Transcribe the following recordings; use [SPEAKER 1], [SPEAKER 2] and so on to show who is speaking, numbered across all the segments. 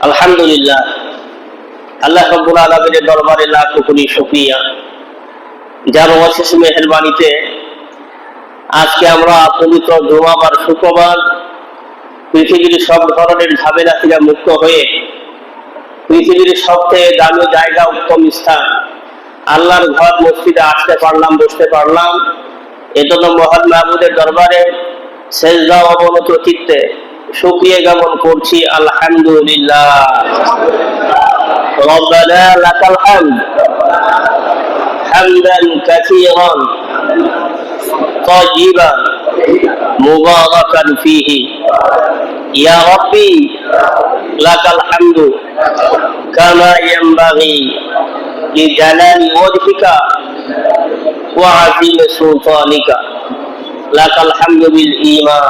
[SPEAKER 1] আলহামদুলিল্লাহ, আল্লাহ রাব্বুল আলামিনের দরবারে লাখ কোটি শুকরিয়া, যার অশেষ মেহেরবানিতে আজকে আমরা পবিত্র জুমাবার শুক্রবার পৃথিবীর সব ধরনের ঝামেলা থেকে মুক্ত হয়ে পৃথিবীর সবচেয়ে দামি জায়গা, উত্তম স্থান আল্লাহর ঘর মসজিদে আসতে পারলাম, বসতে পারলাম। এজন্য মহান মাহবুদের দরবারে সেজদা অবনত চিত্তে শুকরিয়া জ্ঞাপন করছি। আলহামদুলিল্লাহ। রব্বানা লাকাল হামদ হামদান কাসীরান তাইয়িবান মুবারাকান ফীহি। ইয়া রাব্বি লাকাল হামদু কামা ইয়ানবাগি লিজালালি ওয়াজহিকা ওয়া আযীমি সুলতানিকা। লাকাল হামদু বিল ঈমান,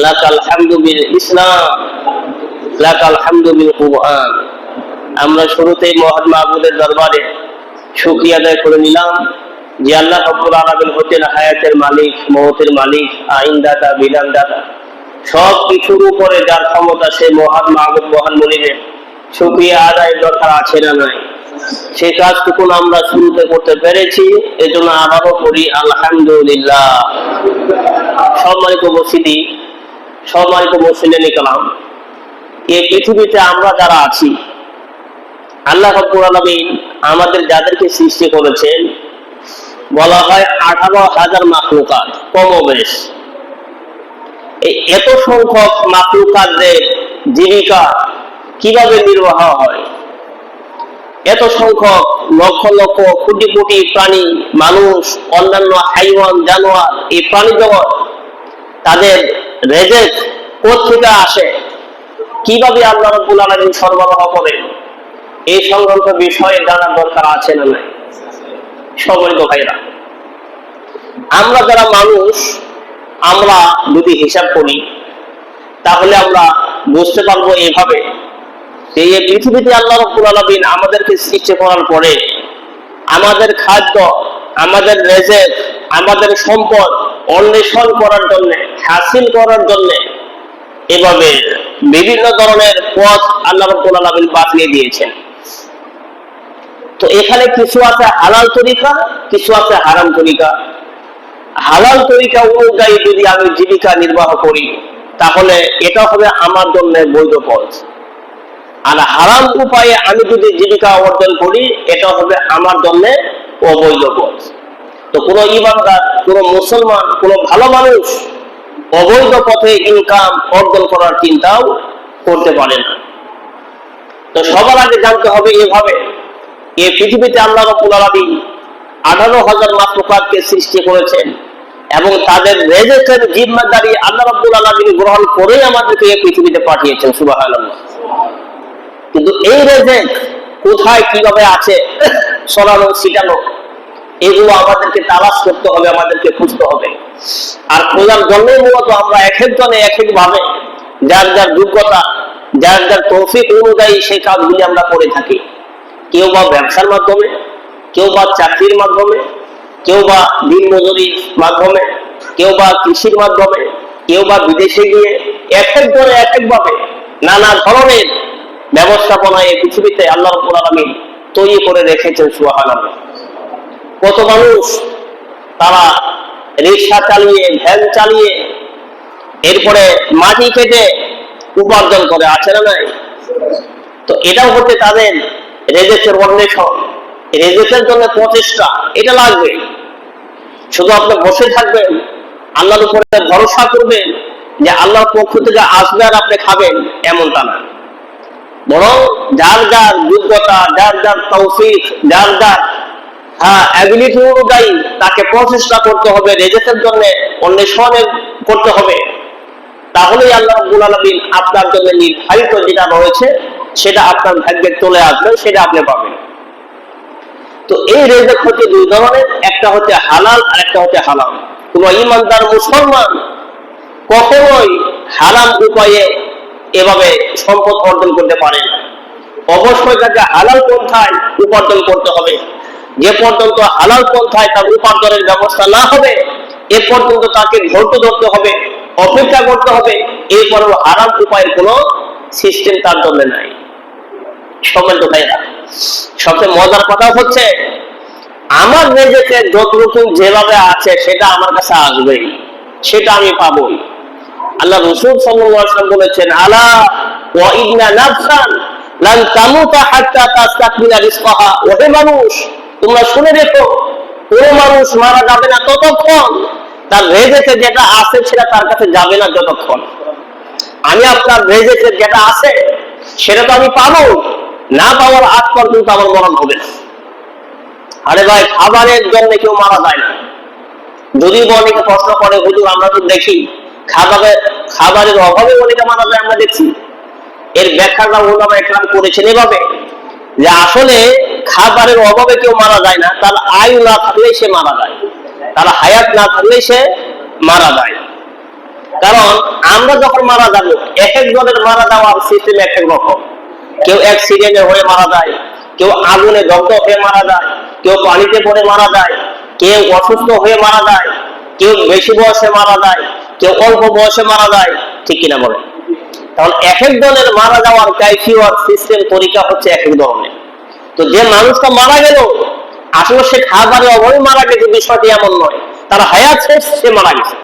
[SPEAKER 1] লাকাল হামদু বিল ইসলাম, লাকাল হামদু বিল কুরআন। আমরা শুরুতেই মহান মাহবুদের দরবারে শুকরিয়া আদায় করে নিলাম যে আল্লাহ রাব্বুল আলামিন হচ্ছেন হায়াতের মালিক, মওতের মালিক, আইনদাতা, বিধানদাতা, সব কিছুর উপরে যার ক্ষমতা, সে মহান মাহবুদ, মহান মুনিবের শুকরিয়া আদায়ের দরকার আছে না নাই? সেই কাজটুকু আমরা শুরুতে করতে পেরেছি, এজন্য আবারও করি আলহামদুলিল্লাহ। সম্মানিত উপস্থিতি, সম্মানিত মুসলিম কালাম, এই পৃথিবীতে আমরা যারা আছি, আল্লাহ রাব্বুল আলামিন আমাদের যাদেরকে সৃষ্টি করেছেন, বলা হয় 18,000 মাখলুকাত কমবেশ। এই এত সংখ্যক মাখলুকাতদের জীবিকা কিভাবে নির্বাহ হয়? এত সংখ্যক লক্ষ লক্ষ কোটি কোটি প্রাণী, মানুষ, অন্যান্য হাইওয়ান, জানোয়ার, এই প্রাণী জগৎ, তাদের রেজেক কোথেকে আসে, কিভাবে আল্লাহ রাব্বুল আলামিন সরবরাহ করেন, এই সংক্রান্ত বিষয়ে জানার দরকার আছে না নাই? সম্মানিত ভাইরা, আমরা যারা মানুষ, আমরা যদি হিসাব করি তাহলে আমরা বুঝতে পারবো এইভাবে যে এই পৃথিবীতে আল্লাহ রাব্বুল আলামিন আমাদেরকে সৃষ্টি করার পরে আমাদের খাদ্য, আমাদের রেজেক, আমাদের সম্পদ অন্বেষণ করার জন্য, হাসিল করার জন্য এভাবে বিভিন্ন ধরনের পথ আল্লাহ রাব্বুল আলামিন বাতলে দিয়েছেন। তো এখানে কিছু আছে হালাল তরিকা, কিছু আছে হারাম তরিকা। হালাল তরিকা অনুযায়ী যদি আমি জীবিকা নির্বাহ করি তাহলে এটা হবে আমার জন্য বৈধ পথ, আর হারাম উপায়ে আমি যদি জীবিকা অর্জন করি এটা হবে আমার জন্য অবৈধ পথ। তো কোনো ইমানদার, কোনো মুসলমান, কোনো ভালো মানুষ অবৈধ পথে ইনকাম অর্জন করার চিন্তাও করতে পারে না। তো সবার আগে জানতে হবে এভাবে, এই পৃথিবীতে আল্লাহ রাব্বুল আলামিন 18,000 মাখলুকাতকে সৃষ্টি করেছেন এবং তাদের রেজেকের জিম্মাদারি আল্লাহ রাব্বুল আলামিন গ্রহণ করে আমাদেরকে এই পৃথিবীতে পাঠিয়েছেন। সুবহানাল্লাহ। কিন্তু এই রেজেক কোথায়, কিভাবে আছে, ছড়ানো ছিটানো, এগুলো আমাদেরকে তালাশ করতে হবে, আমাদেরকে খুঁজতে হবে। আর খোঁজার জন্যই মূলত আমরা এক একজনে এক এক ভাবে যার যার যোগ্যতা, যার যার তৌফিক অনুযায়ী সেই কাজগুলি আমরা করে থাকি। কেউ বা ব্যবসার মাধ্যমে, কেউ বা চাকরির মাধ্যমে, কেউ বা দিন মজুরির মাধ্যমে, কেউ বা কৃষির মাধ্যমে, কেউ বা বিদেশে গিয়ে এক একজনে এক একভাবে নানা ধরনের ব্যবস্থাপনা এই পৃথিবীতে আল্লাহ রাব্বুল আলামিন তৈরি করে রেখেছেন। সুবহানাল্লাহ। কত মানুষ তারা রিক্সা চালিয়ে, ভ্যান চালিয়ে, এরপরে মাটি কেটে উপার্জন করে, আছে না নাই? তো এটাও হচ্ছে তাদের রেজেকের অন্বেষণ, রেজেকের জন্য প্রচেষ্টা, এটা লাগবে। শুধু আপনি বসে থাকবেন, আল্লাহর উপরে ভরসা করবেন যে আল্লাহর পক্ষ থেকে আসবে আর আপনি খাবেন, এমনটা না। বরং যার যার যোগ্যতা, যার যার তৌফিক, যার যার অ্যাবিলিটি অনুযায়ী তাকে প্রচেষ্টা করতে হবে, রেজেকের জন্য অন্বেষণ করতে হবে। তাহলেই আল্লাহ রাব্বুল আলামিন আপনার জন্য নির্ধারিত যেটা রয়েছে সেটা আপনার ভাগ্যে চলে আসবে, সেটা আপনি পাবেন। তো এই রেজেক হচ্ছে দুই ধরনের, একটা হচ্ছে হালাল আর একটা হচ্ছে হারাম। কোন ইমানদার মুসলমান কখনোই হারাম উপায়ে এভাবে সম্পদ অর্জন করতে পারে না। অবশ্যই তাকে হালাল পন্থায় উপার্জন করতে হবে। যে পর্যন্ত হালাল পন্থায় তার উপার্জনের ব্যবস্থা না হবে এ পর্যন্ত তাকে ধৈর্য ধরতে হবে, অপেক্ষা করতে হবে। এরপরেও হারাম উপায়ের কোনো সিস্টেম তার জন্য নাই। সম্মানিত ভাইরা, সবচেয়ে মজার কথা হচ্ছে আমার রেজেকে যতটুকু যেভাবে আছে সেটা আমার কাছে আসবেই, সেটা আমি পাবোই। আল্লাহ রাসূল সাল্লাল্লাহু আলাইহি ওয়াসাল্লাম বলেছেন, আলা ওয়া ইন্না নাফসান লান তামুতা হাত্তা তাস্তাকমিলা রিজকাহা। ওহে মানুষ, তোমরা শুনে রেখো, কোন মানুষ মারা যাবে না ততক্ষণ তার রেজেকে যেটা আছে সেটা তার কাছে যাবে না যতক্ষণ। আমি আপনার রেজেকে যেটা আছে সেটা তো আমি পাবো, না পাওয়ার আগ পর্যন্ত আমার মরণ হবে না। আরে ভাই, খাবারের জন্য কেউ মারা যায় না। যদিও অনেকে প্রশ্ন করে, হুজুর আমরা তো দেখি খাবারের অভাবে অনেকে মারা যায়, আমরা দেখছি। এর ব্যাখ্যাটা ওলামা একরাম করেছেন এভাবে যে আসলে খাবারের অভাবে কেউ মারা যায় না, তার আয়ু না থাকলেই সে মারা যায়, তার হায়াত না থাকলেই সে মারা যায়। কারণ আমরা যখন মারা যাবো, এক একজনের মারা যাওয়ার সিস্টেম এক এক রকম। কেউ অ্যাক্সিডেন্টে হয়ে মারা যায়, কেউ আগুনে দগ্ধ হয়ে মারা যায়, কেউ পানিতে পড়ে মারা যায়, কেউ অসুস্থ হয়ে মারা যায়, কেউ বেশি বয়সে মারা যায়, কেউ অল্প বয়সে মারা যায়, ঠিক কিনা বলে? কারণ এক এক দলের মারা যাওয়ার কাইফিয়ত সিস্টেম তরিকা হচ্ছে এক এক ধরনের। তো যে মানুষটা মারা গেল আসলে সে খাবারের অভাবে মারা গেছে বিষয়টি এমন নয়, তার হায়াত শেষ, সে মারা গেছে।